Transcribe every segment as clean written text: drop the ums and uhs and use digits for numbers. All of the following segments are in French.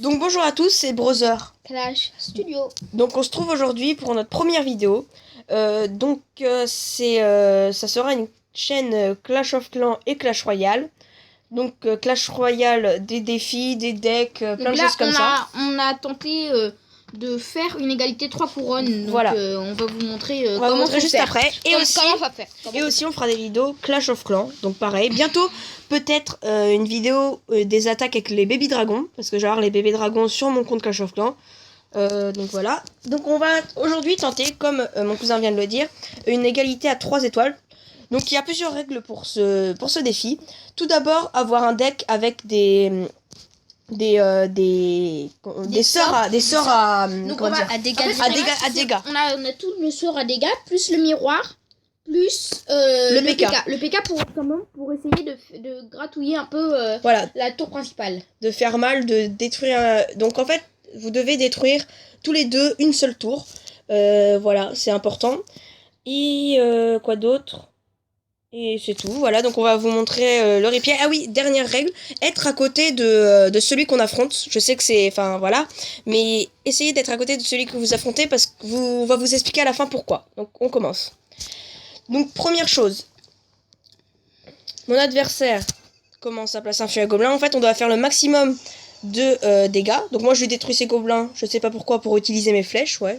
Donc bonjour à tous, c'est Brother Clash Studio. Donc on se trouve aujourd'hui pour notre première vidéo. Ça sera une chaîne Clash of Clans et Clash Royale. Donc Clash Royale, des défis, des decks, plein de choses comme ça. On a tenté de faire une égalité 3 couronnes. Donc, voilà. On va vous montrer on va vous montrer juste après. Et aussi, comment on va faire. Et aussi on fera des vidéos Clash of Clans. Donc pareil, bientôt peut-être une vidéo des attaques avec les bébés dragons. Parce que j'ai les bébés dragons sur mon compte Clash of Clans. Donc voilà. Donc on va aujourd'hui tenter, comme mon cousin vient de le dire, une égalité à 3 étoiles. Donc il y a plusieurs règles pour ce défi. Tout d'abord, avoir un deck avec des sorts à dégâts. On a tout le sort à dégâts, plus le miroir, plus le PK. Le PK pour essayer de gratouiller un peu voilà. la tour principale. De faire mal, de détruire. Donc en fait, vous devez détruire tous les deux une seule tour. Voilà, c'est important. Et quoi d'autre ? Et c'est tout, voilà, donc on va vous montrer le replay. Ah oui, dernière règle, être à côté de celui qu'on affronte. Je sais que c'est, enfin voilà, mais essayez d'être à côté de celui que vous affrontez parce qu'on va vous expliquer à la fin pourquoi. Donc on commence. Donc première chose, mon adversaire commence à placer un feu à gobelin. En fait, on doit faire le maximum de dégâts. Donc moi je vais détruire ces gobelins, je sais pas pourquoi, pour utiliser mes flèches, ouais.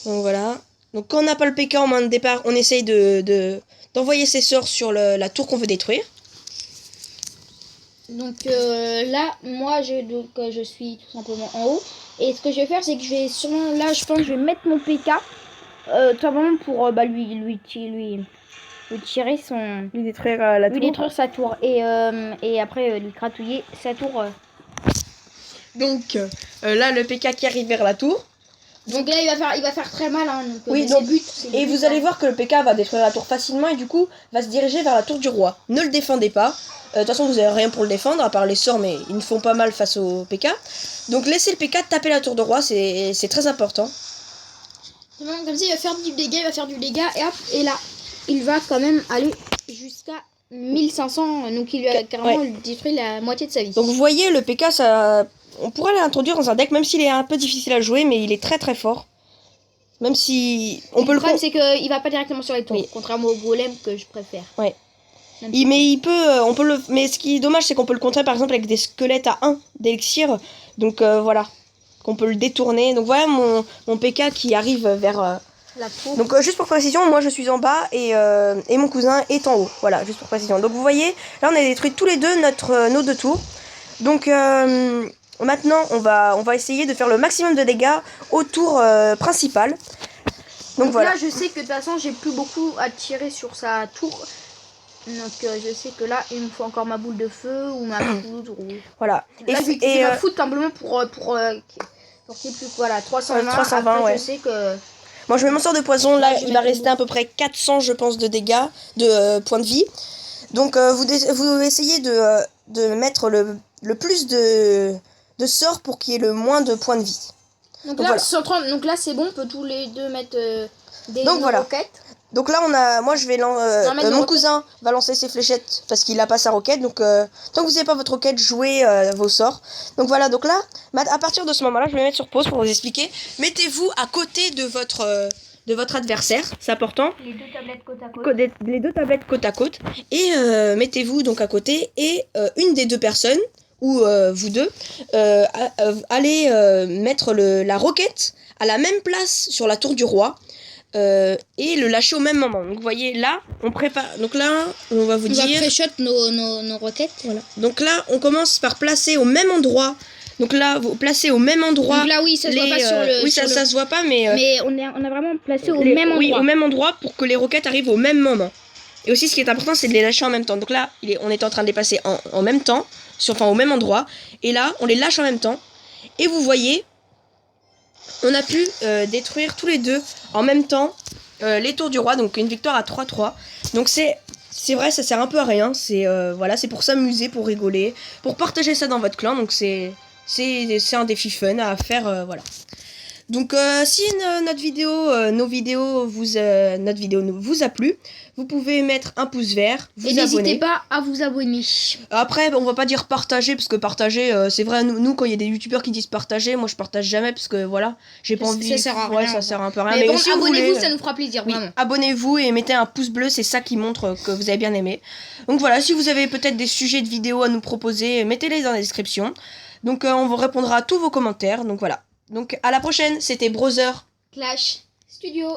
Donc voilà. Donc quand on n'a pas le PK en main de départ, on essaye d'envoyer ses sorts sur la tour qu'on veut détruire. Donc là, moi je suis tout simplement en haut. Et ce que je vais faire, c'est que je vais sûrement, là je pense que je vais mettre mon PK. Tout simplement pour lui tirer son... Lui détruire la tour. Lui détruire sa tour. Et après lui gratouiller sa tour. Donc là, le PK qui arrive vers la tour. Donc là, il va faire très mal. Hein, donc, oui, donc, et vous allez voir que le PK va détruire la tour facilement et du coup va se diriger vers la tour du roi. Ne le défendez pas. De toute façon, vous n'avez rien pour le défendre, à part les sorts, mais ils ne font pas mal face au PK. Donc laissez le PK taper la tour de roi, c'est très important. Comme ça, il va faire du dégât, et hop, et là, il va quand même aller jusqu'à 1500. Donc il lui a carrément détruit la moitié de sa vie. Donc vous voyez, le PK, ça... on pourrait l'introduire dans un deck, même s'il est un peu difficile à jouer, mais il est très très fort. Même si on peut le problème, c'est qu'il va pas directement sur les tours, contrairement au golem que je préfère. Ouais. Mais ce qui est dommage, c'est qu'on peut le contrer par exemple avec des squelettes à 1 d'élixir. Donc voilà, qu'on peut le détourner. Donc voilà mon PK qui arrive vers la tour. Donc juste pour précision, moi je suis en bas et mon cousin est en haut. Voilà, juste pour précision. Donc vous voyez, là on a détruit tous les deux nos deux tours. Donc maintenant on va essayer de faire le maximum de dégâts au tour principal. Donc voilà. Là je sais que de toute façon j'ai plus beaucoup à tirer sur sa tour. Donc je sais que là il me faut encore ma boule de feu ou ma poudre ou... Voilà. Là, et ma foudre simplement pour qu'il y ait plus, voilà, 320. Après, ouais. Je sais que... Moi je mets mon sort de poison, là il va rester à peu près 400 je pense de dégâts, de points de vie. Donc vous essayez de mettre le plus de sorts pour qu'il y ait le moins de points de vie. Donc là, voilà. Donc là c'est bon, on peut tous les deux mettre des roquettes. Donc là moi je vais mon cousin va lancer ses fléchettes parce qu'il a pas sa roquette. Donc tant que vous n'avez pas votre roquette, jouez vos sorts. Donc voilà, donc là à partir de ce moment là je vais mettre sur pause pour vous expliquer. Mettez-vous à côté de votre adversaire, c'est important. Les deux tablettes côte à côte. Les deux tablettes côte à côte. Et mettez-vous donc à côté et une des deux personnes ou vous deux allez mettre la roquette à la même place sur la tour du roi. Et le lâcher au même moment. Donc vous voyez là, on prépare. Donc là, on va vous dire. On va pré-shot nos roquettes. Voilà. Donc là, on commence par placer au même endroit. Donc là, vous placez au même endroit. Donc là, oui, ça se voit pas sur le. Oui, ça se voit pas, mais. Mais on a vraiment placé au même endroit. Oui, au même endroit pour que les roquettes arrivent au même moment. Et aussi, ce qui est important, c'est de les lâcher en même temps. Donc là, on est en train de les passer en même temps, au même endroit. Et là, on les lâche en même temps. Et vous voyez. On a pu détruire tous les deux en même temps les tours du roi, donc une victoire à 3-3. Donc c'est vrai, ça sert un peu à rien, c'est pour s'amuser, pour rigoler, pour partager ça dans votre clan, donc c'est un défi fun à faire, voilà. Donc si notre vidéo vous a plu, vous pouvez mettre un pouce vert, vous Et abonner. n'hésitez pas à vous abonner. Après, on va pas dire partager, parce que partager, c'est vrai, nous, quand il y a des youtubeurs qui disent partager, moi je partage jamais, parce que voilà, j'ai pas envie. Ça sert à Ouais, rien. ça sert un peu à rien. Mais bon, si vous abonnez-vous, voulez, ça nous fera plaisir, oui, vraiment. abonnez-vous et mettez un pouce bleu, c'est ça qui montre que vous avez bien aimé. Donc voilà, si vous avez peut-être des sujets de vidéos à nous proposer, mettez-les dans la description. Donc on vous répondra à tous vos commentaires. Donc voilà. Donc à la prochaine, c'était Brother Clash Studio.